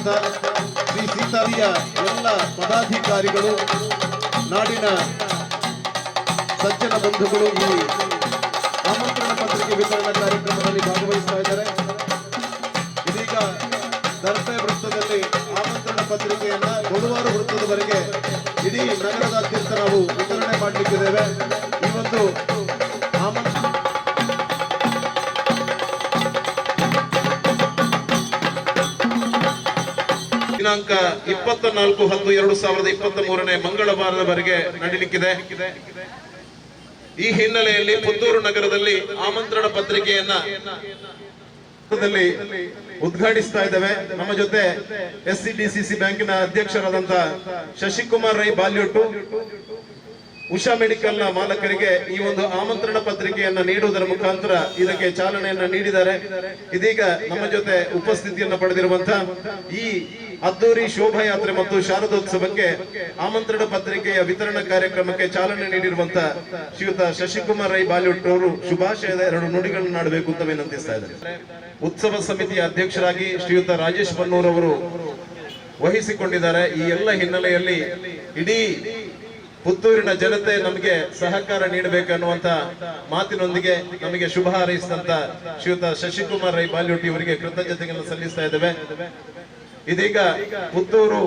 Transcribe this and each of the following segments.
ಬಂದಿರುವಂತ ಶ್ರೀ ಸೀತಾರಿಯ ಎಲ್ಲ ಪದಾಧಿಕಾರಿಗಳು, ನಾಡಿನ ಸಜ್ಜನ ಬಂಧುಗಳು ಈ ಆಮಂತ್ರಣ ಪತ್ರಿಕೆ ವಿತರಣಾ ಕಾರ್ಯಕ್ರಮದಲ್ಲಿ ಭಾಗವಹಿಸ್ತಾ ಇದ್ದಾರೆ. ಇದೀಗ ದರ್ಬೆ ವೃತ್ತದಲ್ಲಿ ಆಮಂತ್ರಣ ಪತ್ರಿಕೆಯನ್ನ ಕೊಡುವಾರು ವೃತ್ತದವರೆಗೆ ಇಡೀ ನಗರದಾದ್ಯಂತ ನಾವು ವಿತರಣೆ ಮಾಡಲಿಕ್ಕಿದ್ದೇವೆ. ಈ ಒಂದು ದಿನಾಂಕ 24-10-2023 ಮಂಗಳವಾರದವರೆಗೆ ನಡೆಯಲಿಕ್ಕಿದೆ. ಈ ಹಿನ್ನೆಲೆಯಲ್ಲಿ ಪುತ್ತೂರು ನಗರದಲ್ಲಿ ಆಮಂತ್ರಣ ಪತ್ರಿಕೆಯನ್ನ ಉದ್ಘಾಟಿಸ್ತಾ ಇದ್ದೇವೆ. ನಮ್ಮ ಜೊತೆ SCDCC ಬ್ಯಾಂಕಿನ ಅಧ್ಯಕ್ಷರಾದಂತ ಶಶಿಕುಮಾರ್ ರೈ ಬಾಲ್ಯೋಟು, ಉಷಾ ಮೆಡಿಕಲ್ ನ ಮಾಲಕರಿಗೆ ಈ ಒಂದು ಆಮಂತ್ರಣ ಪತ್ರಿಕೆಯನ್ನ ನೀಡುವುದರ ಮುಖಾಂತರ ಇದಕ್ಕೆ ಚಾಲನೆಯನ್ನ ನೀಡಿದ್ದಾರೆ. ಇದೀಗ ನಮ್ಮ ಜೊತೆ ಉಪಸ್ಥಿತಿಯನ್ನ ಪಡೆದಿರುವಂತಹ ಈ ಅದ್ದೂರಿ ಶೋಭಾಯಾತ್ರೆ ಮತ್ತು ಶಾರದೋತ್ಸವಕ್ಕೆ ಆಮಂತ್ರಣ ಪತ್ರಿಕೆಯ ವಿತರಣಾ ಕಾರ್ಯಕ್ರಮಕ್ಕೆ ಚಾಲನೆ ನೀಡಿರುವಂತ ಶ್ರೀಯುತ ಶಶಿಕುಮಾರ್ ರೈ ಬಾಲ್ಯೋಟ್ ಅವರು ಶುಭಾಶಯದ 2 ನುಡಿಗಳನ್ನು ನಾಡಬೇಕು ಅಂತ ವಿನಂತಿಸ್ತಾ ಇದ್ದಾರೆ. ಉತ್ಸವ ಸಮಿತಿಯ ಅಧ್ಯಕ್ಷರಾಗಿ ಶ್ರೀಯುತ ರಾಜೇಶ್ ಬನ್ನೂರ್ ಅವರು ವಹಿಸಿಕೊಂಡಿದ್ದಾರೆ. ಈ ಎಲ್ಲ ಹಿನ್ನೆಲೆಯಲ್ಲಿ ಇಡೀ ಪುತ್ತೂರಿನ ಜನತೆ ನಮಗೆ ಸಹಕಾರ ನೀಡಬೇಕನ್ನುವಂತ ಮಾತಿನೊಂದಿಗೆ ನಮಗೆ ಶುಭ ಹಾರೈಸಿದಂತ ಶ್ರೀಯುತ ಶಶಿಕುಮಾರ್ ರೈ ಬಾಲ್ಯೋಟಿ ಅವರಿಗೆ ಕೃತಜ್ಞತೆಗಳನ್ನು ಸಲ್ಲಿಸ್ತಾ ಇದ್ದೇವೆ. ಇದೀಗ ಪುತ್ತೂರು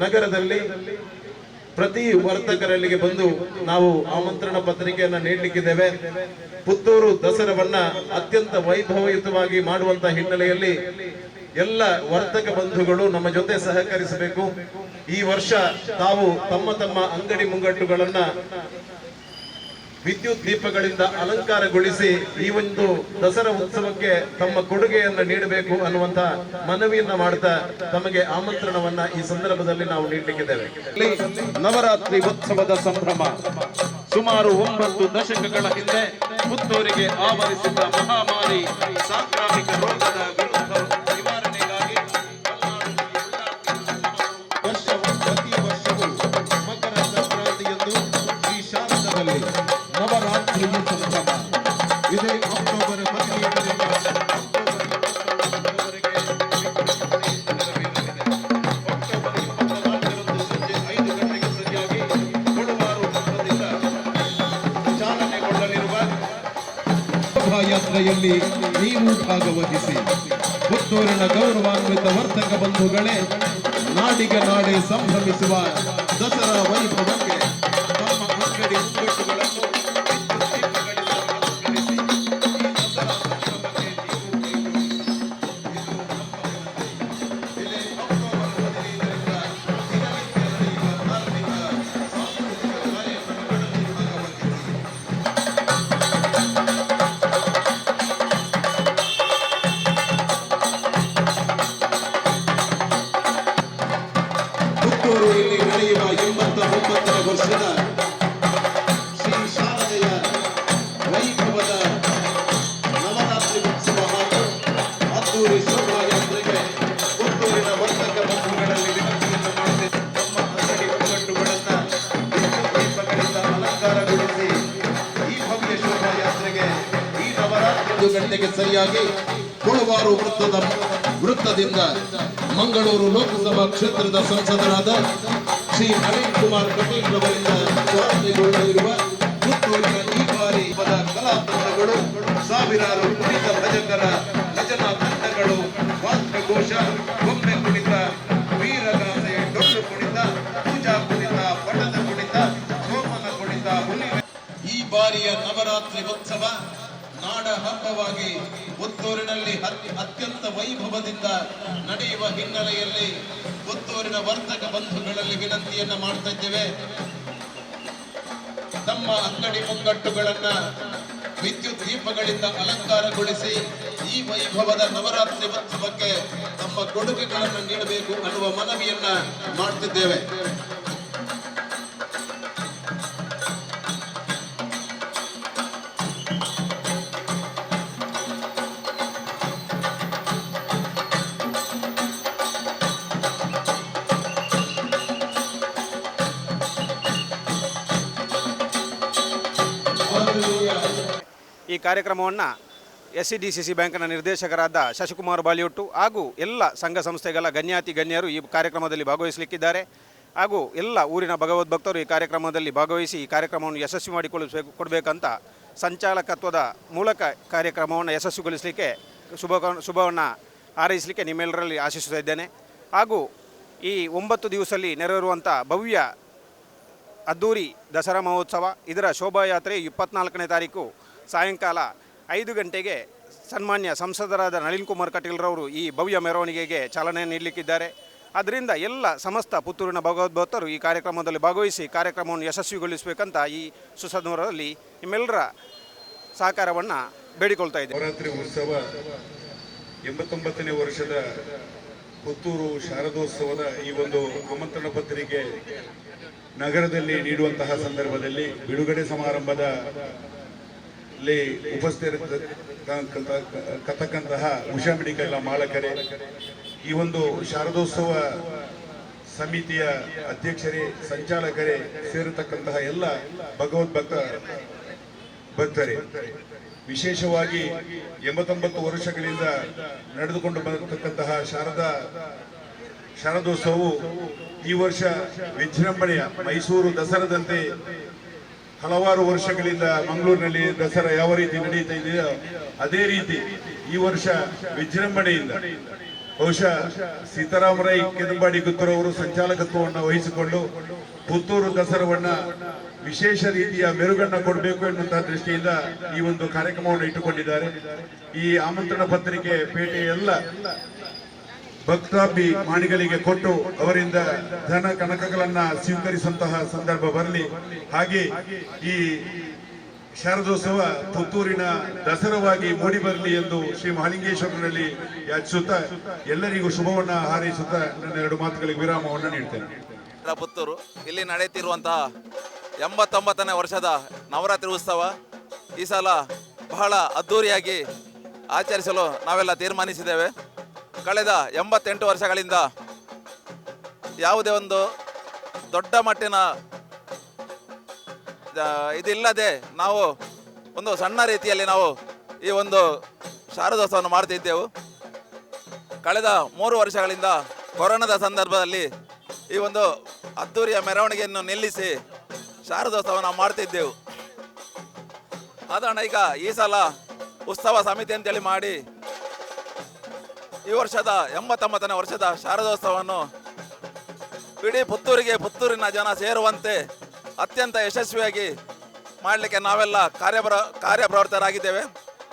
ನಗರದಲ್ಲಿ ಪ್ರತಿ ವರ್ತಕರಲ್ಲಿಗೆ ಬಂದು ನಾವು ಆಮಂತ್ರಣ ಪತ್ರಿಕೆಯನ್ನ ನೀಡಲಿಕ್ಕಿದ್ದೇವೆ. ಪುತ್ತೂರು ದಸರಾವನ್ನ ಅತ್ಯಂತ ವೈಭವಯುತವಾಗಿ ಮಾಡುವಂತ ಹಿನ್ನೆಲೆಯಲ್ಲಿ ಎಲ್ಲ ವರ್ತಕ ಬಂಧುಗಳು ನಮ್ಮ ಜೊತೆ ಸಹಕರಿಸಬೇಕು. ಈ ವರ್ಷ ತಾವು ತಮ್ಮ ತಮ್ಮ ಅಂಗಡಿ ಮುಂಗಟ್ಟುಗಳನ್ನ ವಿದ್ಯುತ್ ದೀಪಗಳಿಂದ ಅಲಂಕಾರಗೊಳಿಸಿ ಈ ಒಂದು ದಸರಾ ಉತ್ಸವಕ್ಕೆ ತಮ್ಮ ಕೊಡುಗೆಯನ್ನ ನೀಡಬೇಕು ಅನ್ನುವಂತ ಮನವಿಯನ್ನ ಮಾಡ್ತಾ ತಮಗೆ ಆಮಂತ್ರಣವನ್ನ ಈ ಸಂದರ್ಭದಲ್ಲಿ ನಾವು ನೀಡಲಿಕ್ಕಿದ್ದೇವೆ. ನವರಾತ್ರಿ ಉತ್ಸವದ ಸಂಭ್ರಮ ಸುಮಾರು 9 ದಶಕಗಳ ಹಿಂದೆ ಪುತ್ತೂರಿಗೆ ಆವರಿಸಿದ ಮಹಾಮಾರಿ ಸಾಂಕ್ರಾಮಿಕ ರೋಗದ ವಿರುದ್ಧ ನಿವಾರಣೆಗಾಗಿ ಪ್ರತಿ ವರ್ಷವೂ ಮಕರ ಸಂಕ್ರಾಂತಿಯಂದು ಈ ಶಾರದದಲ್ಲಿ ನವರಾತ್ರಿ ಸಂಭ್ರಮ ಇದೇ ಅಕ್ಟೋಬರ್ 17ರಿಂದ ಯಾತ್ರೆಯಲ್ಲಿ ನೀವು ಭಾಗವಹಿಸಿ. ಪುತ್ತೂರಿನ ಗೌರವಾನ್ವಿತ ವರ್ತಕ ಬಂಧುಗಳೇ, ನಾಡಿಗೆ ನಾಡೆ ಸಂಭ್ರಮಿಸುವ ದಸರಾ ವೈಭವಕ್ಕೆ ತಮ್ಮ ಅಂಗಡಿ ಮುಂಗಟ್ಟುಗಳನ್ನು ನಡೆಯುವ 89ನೇ ವರ್ಷದ ಶ್ರೀ ಶಾರದೆಯ ವೈಭವದ ನವರಾತ್ರಿ ಉತ್ಸವ ಹಾಗೂ ಅದ್ದೂರಿ ಶೋಭಾಯಾತ್ರೆಗೆ ಪುತ್ತೂರಿನ ವರ್ತಕ ಬಂಧುಗಳಲ್ಲಿ ವಿನಂತಿಯನ್ನು ಮಾಡಿದೆ. ತಮ್ಮ ಅಂಗಡಿ ಮುಂಗಟ್ಟುಗಳನ್ನ ದೀಪಗಳಿಂದ ಅಲಂಕಾರಗೊಳಿಸಿ ಈ ಭವ್ಯ ಶೋಭಾಯಾತ್ರೆಗೆ ಈ ನವರಾತ್ರಿ 1 ಗಂಟೆಗೆ ಸರಿಯಾಗಿ ಕೊಳವಾರು ವೃತ್ತದಿಂದ ಮಂಗಳೂರು ಲೋಕಸಭಾ ಕ್ಷೇತ್ರದ ಸಂಸದರಾದ ಶ್ರೀ ನವೀನ್ ಕುಮಾರ್ ಕಟೀಲ್ ರವರಿಂದ ಸ್ವಾಗತಗೊಳ್ಳಲಿರುವ ಪುತ್ತೂರಿನ ಈ ಬಾರಿ ಕಲಾ ತಂಡಗಳು, ಸಾವಿರಾರು ಕುಣಿತ ಭಜಕರ ಭಜನಾ ತಂಡಗಳು, ವಾದ್ಯಘೋಷ, ಗೊಂಬೆ ಕುಣಿತ, ವೀರಗಾಸೆ, ಡೊಳ್ಳು ಕುಣಿತ, ಪೂಜಾ ಕುಣಿತ, ಪಟದ ಕುಣಿತ, ಸೋಮನ ಕುಣಿತ, ಹುಲಿ. ಈ ಬಾರಿಯ ನವರಾತ್ರಿ ಉತ್ಸವ ನಾಡ ಹಬ್ಬವಾಗಿ ಪುತ್ತೂರಿನಲ್ಲಿ ಅತ್ಯಂತ ವೈಭವದಿಂದ ನಡೆಯುವ ಹಿನ್ನೆಲೆಯಲ್ಲಿ ಪುತ್ತೂರಿನ ವರ್ತಕ ಬಂಧುಗಳಲ್ಲಿ ವಿನಂತಿಯನ್ನ ಮಾಡ್ತಾ ಇದ್ದೇವೆ. ತಮ್ಮ ಅಂಗಡಿ ಮುಂಗಟ್ಟುಗಳನ್ನ ವಿದ್ಯುತ್ ದೀಪಗಳಿಂದ ಅಲಂಕಾರಗೊಳಿಸಿ ಈ ವೈಭವದ ನವರಾತ್ರಿ ಉತ್ಸವಕ್ಕೆ ತಮ್ಮ ಕೊಡುಗೆಗಳನ್ನು ನೀಡಬೇಕು ಅನ್ನುವ ಮನವಿಯನ್ನ ಮಾಡ್ತಿದ್ದೇವೆ. ಈ ಕಾರ್ಯಕ್ರಮವನ್ನು SCDCC ಬ್ಯಾಂಕ್ನ ನಿರ್ದೇಶಕರಾದ ಶಶಿಕುಮಾರ್ ಬಾಲಿಯೊಟ್ಟು ಹಾಗೂ ಎಲ್ಲ ಸಂಘ ಸಂಸ್ಥೆಗಳ ಗಣ್ಯಾತಿ ಗಣ್ಯರು ಈ ಕಾರ್ಯಕ್ರಮದಲ್ಲಿ ಭಾಗವಹಿಸಲಿಕ್ಕಿದ್ದಾರೆ. ಹಾಗೂ ಎಲ್ಲ ಊರಿನ ಭಗವದ್ಭಕ್ತರು ಈ ಕಾರ್ಯಕ್ರಮದಲ್ಲಿ ಭಾಗವಹಿಸಿ ಈ ಕಾರ್ಯಕ್ರಮವನ್ನು ಯಶಸ್ವಿ ಮಾಡಿಕೊಡಬೇಕಂತ ಸಂಚಾಲಕತ್ವದ ಮೂಲಕ ಕಾರ್ಯಕ್ರಮವನ್ನು ಯಶಸ್ವಿಗೊಳಿಸಲಿಕ್ಕೆ ಶುಭವನ್ನು ಹಾರೈಸಲಿಕ್ಕೆ ನಿಮ್ಮೆಲ್ಲರಲ್ಲಿ ಆಶಿಸುತ್ತಾ ಇದ್ದೇನೆ. ಹಾಗೂ ಈ 9 ದಿವಸದಲ್ಲಿ ನೆರವೇರುವಂಥ ಭವ್ಯ ಅದ್ದೂರಿ ದಸರಾ ಮಹೋತ್ಸವ ಇದರ ಶೋಭಾಯಾತ್ರೆ 24ನೇ ತಾರೀಕು ಸಾಯಂಕಾಲ 5 ಗಂಟೆಗೆ ಸನ್ಮಾನ್ಯ ಸಂಸದರಾದ ನಳಿನ್ ಕುಮಾರ್ ಕಟೀಲ್ರವರು ಈ ಭವ್ಯ ಮೆರವಣಿಗೆಗೆ ಚಾಲನೆ ನೀಡಲಿಕ್ಕಿದ್ದಾರೆ. ಆದ್ದರಿಂದ ಎಲ್ಲ ಸಮಸ್ತ ಪುತ್ತೂರಿನ ಭಗವದ್ಭಕ್ತರು ಈ ಕಾರ್ಯಕ್ರಮದಲ್ಲಿ ಭಾಗವಹಿಸಿ ಕಾರ್ಯಕ್ರಮವನ್ನು ಯಶಸ್ವಿಗೊಳಿಸಬೇಕಂತ ಈ ಸುಸಂದರ್ಭದಲ್ಲಿ ನಿಮ್ಮೆಲ್ಲರ ಸಹಕಾರವನ್ನು ಬೇಡಿಕೊಳ್ತಾ ಇದ್ದೇವೆ. ನವರಾತ್ರಿ ಉತ್ಸವ 89ನೇ ವರ್ಷದ ಪುತ್ತೂರು ಶಾರದೋತ್ಸವದ ಈ ಒಂದು ಆಮಂತ್ರಣ ಪತ್ರಿಕೆ ನಗರದಲ್ಲಿ ನೀಡುವಂತಹ ಸಂದರ್ಭದಲ್ಲಿ ಬಿಡುಗಡೆ ಸಮಾರಂಭದಲ್ಲಿ ಉಪಸ್ಥಿತರಿರತಕ್ಕಂತಹ ಉಷಾ ಮೆಡಿಕಲ್ನ ಮಾಲಕರೇ, ಈ ಒಂದು ಶಾರದೋತ್ಸವ ಸಮಿತಿಯ ಅಧ್ಯಕ್ಷರೇ, ಸಂಚಾಲಕರೇ ಸೇರತಕ್ಕಂತಹ ಎಲ್ಲ ಭಕ್ತರೇ, ವಿಶೇಷವಾಗಿ 89 ವರ್ಷಗಳಿಂದ ನಡೆದುಕೊಂಡು ಬರತಕ್ಕಂತಹ ಶಾರದೋತ್ಸವವು ಈ ವರ್ಷ ವಿಜೃಂಭಣೆಯ ಮೈಸೂರು ದಸರಾದಂತೆ ಹಲವಾರು ವರ್ಷಗಳಿಂದ ಮಂಗಳೂರಿನಲ್ಲಿ ದಸರಾ ಯಾವ ರೀತಿ ನಡೀತಾ ಇದೆಯೋ ಅದೇ ರೀತಿ ಈ ವರ್ಷ ವಿಜೃಂಭಣೆಯಿಂದ ಬಹುಶಃ ಸೀತಾರಾಮರೈ ಕೆದಂಬಾಡಿ ಗುತ್ತೂರವರು ಸಂಚಾಲಕತ್ವವನ್ನು ವಹಿಸಿಕೊಂಡು ಪುತ್ತೂರು ದಸರಾವನ್ನ ವಿಶೇಷ ರೀತಿಯ ಮೆರುಗನ್ನ ಕೊಡಬೇಕು ಎನ್ನುವಂತಹ ದೃಷ್ಟಿಯಿಂದ ಈ ಒಂದು ಕಾರ್ಯಕ್ರಮವನ್ನು ಇಟ್ಟುಕೊಂಡಿದ್ದಾರೆ. ಈ ಆಮಂತ್ರಣ ಪತ್ರಿಕೆ ಪೇಟೆಯ ಎಲ್ಲ ಭಕ್ತಾಭಿ ಮಾಣಿಗಳಿಗೆ ಕೊಟ್ಟು ಅವರಿಂದ ಧನ ಕನಕಗಳನ್ನ ಸ್ವೀಕರಿಸುವಂತಹ ಸಂದರ್ಭ ಬರಲಿ. ಹಾಗೆ ಈ ಶಾರದೋತ್ಸವ ಪುತ್ತೂರಿನ ದಸರಾವಾಗಿ ಮೂಡಿ ಬರಲಿ ಎಂದು ಶ್ರೀ ಮಹಾಲಿಂಗೇಶ್ವರನಲ್ಲಿ ಯಾಚಿಸುತ್ತಾ ಎಲ್ಲರಿಗೂ ಶುಭವನ್ನ ಹಾರೈಸುತ್ತಾ ನನ್ನ 2 ಮಾತುಗಳಿಗೆ ವಿರಾಮವನ್ನು ನೀಡ್ತೇನೆ. ಪುತ್ತೂರು ಇಲ್ಲಿ ನಡೆಯುತ್ತಿರುವಂತಹ 89ನೇ ವರ್ಷದ ನವರಾತ್ರಿ ಉತ್ಸವ ಈ ಸಲ ಬಹಳ ಅದ್ಧೂರಿಯಾಗಿ ಆಚರಿಸಲು ನಾವೆಲ್ಲ ತೀರ್ಮಾನಿಸಿದ್ದೇವೆ. ಕಳೆದ 88 ವರ್ಷಗಳಿಂದ ಯಾವುದೇ ಒಂದು ದೊಡ್ಡ ಮಟ್ಟಿನ ಇದಿಲ್ಲದೆ ನಾವು ಒಂದು ಸಣ್ಣ ರೀತಿಯಲ್ಲಿ ನಾವು ಈ ಒಂದು ಶಾರದೋತ್ಸವವನ್ನು ಮಾಡ್ತಿದ್ದೆವು. ಕಳೆದ 3 ವರ್ಷಗಳಿಂದ ಕೊರೋನಾದ ಸಂದರ್ಭದಲ್ಲಿ ಈ ಒಂದು ಅದ್ದೂರಿಯ ಮೆರವಣಿಗೆಯನ್ನು ನಿಲ್ಲಿಸಿ ಶಾರದೋತ್ಸವ ನಾವು ಮಾಡ್ತಿದ್ದೆವು. ಅದನ್ನು ಈಗ ಈ ಸಲ ಉತ್ಸವ ಸಮಿತಿ ಅಂತೇಳಿ ಮಾಡಿ ಈ ವರ್ಷದ 89ನೇ ವರ್ಷದ ಶಾರದೋತ್ಸವವನ್ನು ಇಡೀ ಪುತ್ತೂರಿನ ಜನ ಸೇರುವಂತೆ ಅತ್ಯಂತ ಯಶಸ್ವಿಯಾಗಿ ಮಾಡಲಿಕ್ಕೆ ನಾವೆಲ್ಲ ಕಾರ್ಯಪ್ರವೃತ್ತರಾಗಿದ್ದೇವೆ.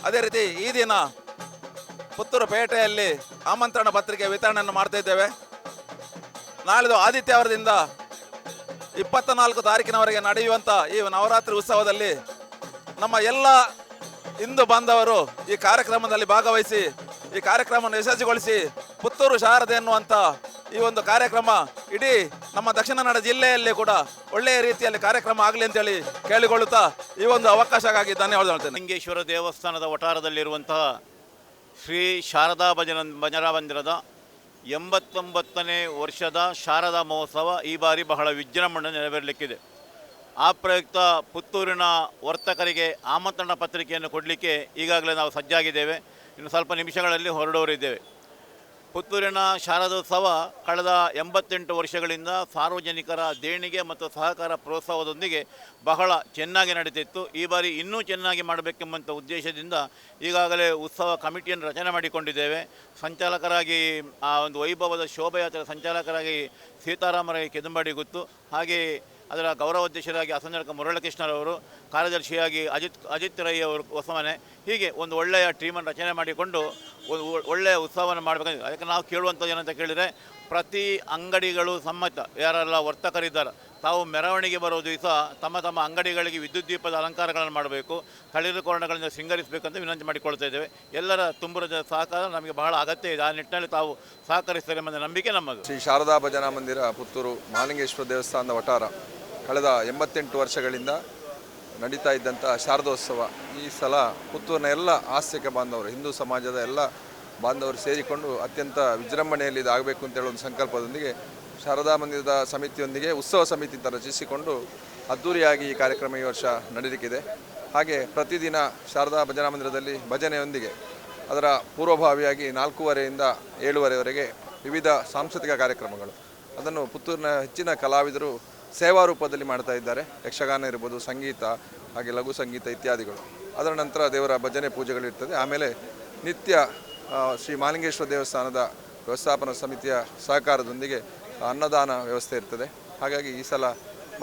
ಅದೇ ರೀತಿ ಈ ದಿನ ಪುತ್ತೂರು ಪೇಟೆಯಲ್ಲಿ ಆಮಂತ್ರಣ ಪತ್ರಿಕೆ ವಿತರಣೆಯನ್ನು ಮಾಡ್ತಾ ಇದ್ದೇವೆ. ನಾಳಿದ್ದು ಆದಿತ್ಯವಾರದಿಂದ 24 ತಾರೀಕಿನವರೆಗೆ ನಡೆಯುವಂಥ ಈ ನವರಾತ್ರಿ ಉತ್ಸವದಲ್ಲಿ ನಮ್ಮ ಎಲ್ಲ ಹಿಂದೂ ಬಾಂಧವರು ಈ ಕಾರ್ಯಕ್ರಮದಲ್ಲಿ ಭಾಗವಹಿಸಿ ಈ ಕಾರ್ಯಕ್ರಮವನ್ನು ಯಶಸ್ವಿಗೊಳಿಸಿ ಪುತ್ತೂರು ಶಾರದೆ ಎನ್ನುವಂಥ ಈ ಒಂದು ಕಾರ್ಯಕ್ರಮ ಇಡೀ ನಮ್ಮ ದಕ್ಷಿಣ ಕನ್ನಡ ಜಿಲ್ಲೆಯಲ್ಲಿ ಕೂಡ ಒಳ್ಳೆಯ ರೀತಿಯಲ್ಲಿ ಕಾರ್ಯಕ್ರಮ ಆಗಲಿ ಅಂತೇಳಿ ಕೇಳಿಕೊಳ್ಳುತ್ತಾ ಈ ಒಂದು ಅವಕಾಶಕ್ಕಾಗಿ ಧನ್ಯವಾದ ಹೇಳ್ತೇನೆ. ಲಿಂಗೇಶ್ವರ ದೇವಸ್ಥಾನದ ವಠಾರದಲ್ಲಿರುವಂತಹ ಶ್ರೀ ಶಾರದಾ ಭಜನಾ ಮಂದಿರದ 89ನೇ ವರ್ಷದ ಶಾರದಾ ಮಹೋತ್ಸವ ಈ ಬಾರಿ ಬಹಳ ವಿಜೃಂಭಣೆ ನೆರವೇರಲಿಕ್ಕಿದೆ. ಆ ಪ್ರಯುಕ್ತ ಪುತ್ತೂರಿನ ವರ್ತಕರಿಗೆ ಆಮಂತ್ರಣ ಪತ್ರಿಕೆಯನ್ನು ಕೊಡಲಿಕ್ಕೆ ಈಗಾಗಲೇ ನಾವು ಸಜ್ಜಾಗಿದ್ದೇವೆ. ಇನ್ನು ಸ್ವಲ್ಪ ನಿಮಿಷಗಳಲ್ಲಿ ಹೊರಡೋರಿದ್ದೇವೆ. ಪುತ್ತೂರಿನ ಶಾರದೋತ್ಸವ ಕಳೆದ 88 ವರ್ಷಗಳಿಂದ ಸಾರ್ವಜನಿಕರ ದೇಣಿಗೆ ಮತ್ತು ಸಹಕಾರ ಪ್ರೋತ್ಸಾಹದೊಂದಿಗೆ ಬಹಳ ಚೆನ್ನಾಗಿ ನಡೀತಿತ್ತು. ಈ ಬಾರಿ ಇನ್ನೂ ಚೆನ್ನಾಗಿ ಮಾಡಬೇಕೆಂಬಂಥ ಉದ್ದೇಶದಿಂದ ಈಗಾಗಲೇ ಉತ್ಸವ ಕಮಿಟಿಯನ್ನು ರಚನೆ ಮಾಡಿಕೊಂಡಿದ್ದೇವೆ. ಸಂಚಾಲಕರಾಗಿ ಆ ಒಂದು ವೈಭವದ ಶೋಭಾಯಾತ್ರೆ ಸಂಚಾಲಕರಾಗಿ ಸೀತಾರಾಮರೈ ಕೆದಂಬಾಡಿ ಗುತ್ತು, ಹಾಗೆ ಅದರ ಗೌರವಾಧ್ಯಕ್ಷರಾಗಿ ಅಸಂಜನಕ ಮುರಳಕೃಷ್ಣರವರು, ಕಾರ್ಯದರ್ಶಿಯಾಗಿ ಅಜಿತ್ ರೈ ಅವರು ಹೊಸಮನೆ, ಹೀಗೆ ಒಂದು ಒಳ್ಳೆಯ ಟೀಮನ್ನು ರಚನೆ ಮಾಡಿಕೊಂಡು ಒಂದು ಒಳ್ಳೆಯ ಉತ್ಸವವನ್ನು ಮಾಡಬೇಕಂತ. ಅದಕ್ಕೆ ನಾವು ಕೇಳುವಂಥದ್ದು ಏನಂತ ಕೇಳಿದರೆ, ಪ್ರತಿ ಅಂಗಡಿಗಳು ಸಮ್ಮತ ಯಾರೆಲ್ಲ ವರ್ತಕರಿದ್ದಾರೆ ತಾವು ಮೆರವಣಿಗೆ ಬರೋ ದಿವಸ ತಮ್ಮ ತಮ್ಮ ಅಂಗಡಿಗಳಿಗೆ ವಿದ್ಯುತ್ ದೀಪದ ಅಲಂಕಾರಗಳನ್ನು ಮಾಡಬೇಕು, ತಳಿರು ಕೋರಣಗಳಿಂದ ಸಿಂಗರಿಸಬೇಕಂತ ವಿನಂತಿ ಮಾಡಿಕೊಳ್ತಾ ಇದ್ದೇವೆ. ಎಲ್ಲರ ತುಂಬುರದ ಸಹಕಾರ ನಮಗೆ ಬಹಳ ಅಗತ್ಯ ಇದೆ. ಆ ನಿಟ್ಟಿನಲ್ಲಿ ತಾವು ಸಹಕರಿಸ್ತಾರೆ ಎಂಬ ನಂಬಿಕೆ ನಮ್ಮದು. ಶ್ರೀ ಶಾರದಾ ಭಜನಾ ಮಂದಿರ ಪುತ್ತೂರು ಮಹಾಲಿಂಗೇಶ್ವರ ದೇವಸ್ಥಾನದ ವಠಾರ ಕಳೆದ 88 ವರ್ಷಗಳಿಂದ ನಡೀತಾ ಇದ್ದಂಥ ಶಾರದೋತ್ಸವ ಈ ಸಲ ಪುತ್ತೂರಿನ ಎಲ್ಲ ಆಸ್ತಿಕ ಬಾಂಧವರು, ಹಿಂದೂ ಸಮಾಜದ ಎಲ್ಲ ಬಾಂಧವರು ಸೇರಿಕೊಂಡು ಅತ್ಯಂತ ವಿಜೃಂಭಣೆಯಲ್ಲಿ ಇದಾಗಬೇಕು ಅಂತ ಹೇಳೋ ಒಂದು ಸಂಕಲ್ಪದೊಂದಿಗೆ ಶಾರದಾ ಮಂದಿರದ ಸಮಿತಿಯೊಂದಿಗೆ ಉತ್ಸವ ಸಮಿತಿ ಅಂತ ರಚಿಸಿಕೊಂಡು ಅದ್ಧೂರಿಯಾಗಿ ಈ ಕಾರ್ಯಕ್ರಮ ಈ ವರ್ಷ ನಡೆಯಲಿಕ್ಕಿದೆ. ಹಾಗೆ ಪ್ರತಿದಿನ ಶಾರದಾ ಭಜನಾ ಮಂದಿರದಲ್ಲಿ ಭಜನೆಯೊಂದಿಗೆ ಅದರ ಪೂರ್ವಭಾವಿಯಾಗಿ 4:15ರಿಂದ 7:30ವರೆಗೆ ವಿವಿಧ ಸಾಂಸ್ಕೃತಿಕ ಕಾರ್ಯಕ್ರಮಗಳು. ಅದನ್ನು ಪುತ್ತೂರಿನ ಹೆಚ್ಚಿನ ಕಲಾವಿದರು ಸೇವಾ ರೂಪದಲ್ಲಿ ಮಾಡ್ತಾ ಇದ್ದಾರೆ. ಯಕ್ಷಗಾನ ಇರ್ಬೋದು, ಸಂಗೀತ, ಹಾಗೆ ಲಘು ಸಂಗೀತ ಇತ್ಯಾದಿಗಳು. ಅದರ ನಂತರ ದೇವರ ಭಜನೆ ಪೂಜೆಗಳಿರ್ತದೆ. ಆಮೇಲೆ ನಿತ್ಯ ಶ್ರೀ ಮಹಾಲಿಂಗೇಶ್ವರ ದೇವಸ್ಥಾನದ ವ್ಯವಸ್ಥಾಪನಾ ಸಮಿತಿಯ ಸಹಕಾರದೊಂದಿಗೆ ಅನ್ನದಾನ ವ್ಯವಸ್ಥೆ ಇರ್ತದೆ. ಹಾಗಾಗಿ ಈ ಸಲ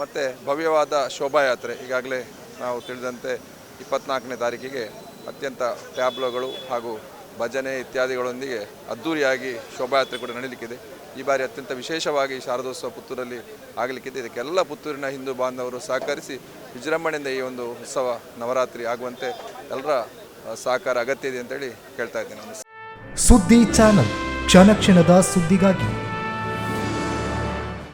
ಮತ್ತೆ ಭವ್ಯವಾದ ಶೋಭಾಯಾತ್ರೆ, ಈಗಾಗಲೇ ನಾವು ತಿಳಿದಂತೆ 24ನೇ ತಾರೀಕಿಗೆ ಅತ್ಯಂತ ಟ್ಯಾಬ್ಲೋಗಳು ಹಾಗೂ ಭಜನೆ ಇತ್ಯಾದಿಗಳೊಂದಿಗೆ ಅದ್ಧೂರಿಯಾಗಿ ಶೋಭಾಯಾತ್ರೆ ಕೂಡ ನಡೀಲಿಕ್ಕಿದೆ. ಈ ಬಾರಿ ಅತ್ಯಂತ ವಿಶೇಷವಾಗಿ ಶಾರದೋತ್ಸವ ಪುತ್ತೂರಲ್ಲಿ ಆಗಲಿಕ್ಕಿದೆ. ಇದಕ್ಕೆಲ್ಲ ಪುತ್ತೂರಿನ ಹಿಂದೂ ಬಾಂಧವರು ಸಹಕರಿಸಿ ವಿಜೃಂಭಣೆಯಿಂದ ಈ ಒಂದು ಉತ್ಸವ ನವರಾತ್ರಿ ಆಗುವಂತೆ ಎಲ್ಲರ ಸಹಕಾರ ಅಗತ್ಯ ಇದೆ ಅಂತೇಳಿ ಕೇಳ್ತಾ ಇದ್ದೇನೆ. ಸುದ್ದಿ ಚಾನಲ್, ಕ್ಷಣ ಕ್ಷಣದ ಸುದ್ದಿಗಾಗಿ.